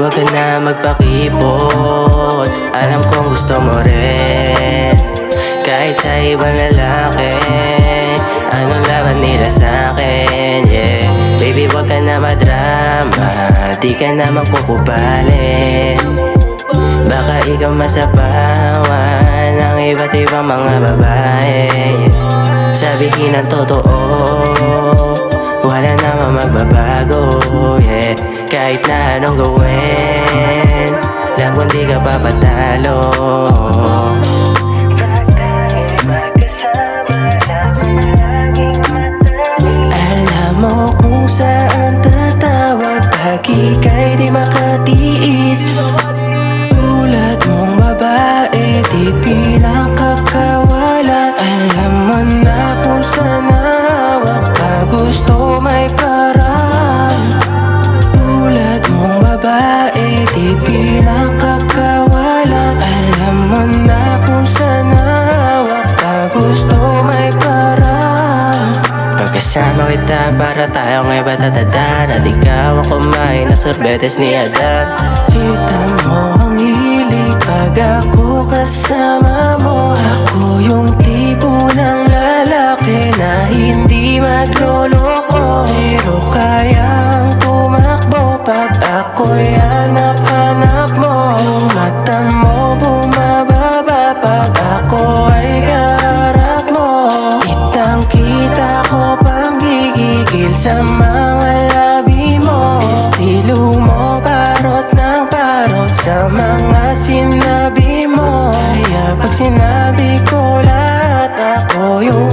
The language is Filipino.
wag ka na magpakipot. Alam kong gusto mo rin kahit sa ibang lalaki. Anong laban nila sa'kin, yeah. Baby, wag ka na madrama, di ka na magkukubalin. Baka ikaw masapawan ng iba't ibang mga babae, yeah. Sabihin ang totoo, wala namang magbabago, yeah. Kahit na anong gawin, lang kung di ka papatalo. Alam mo kung saan tatawag pag ika'y di makatiis. Tulad mong babae, di pinakakawalan. Alam mo na kung saan hawak pag gusto may paraan. Tulad mong babae, di pinakakawalan. Alam mo na kung saan hawak pag gusto may paraan. Pagkasama kita para tayo ngay batatadaan. At ikaw ang kumain na sorbetes ni Adan. Kita mo ang hilig pag ako kasama mo. Ako yung tipo ng lalaki na hindi magloloko, pero kayang tumakbo pag ako'y hanap-hanap mo. Yung mata mo bumababa pag ako ay kaharap mo. Kitang-kita ko pang gigigil sa mga labi mo. Estilo mo parot ng parot sa mga sinabi mo. Kaya pag sinabi ko lahat, ako yung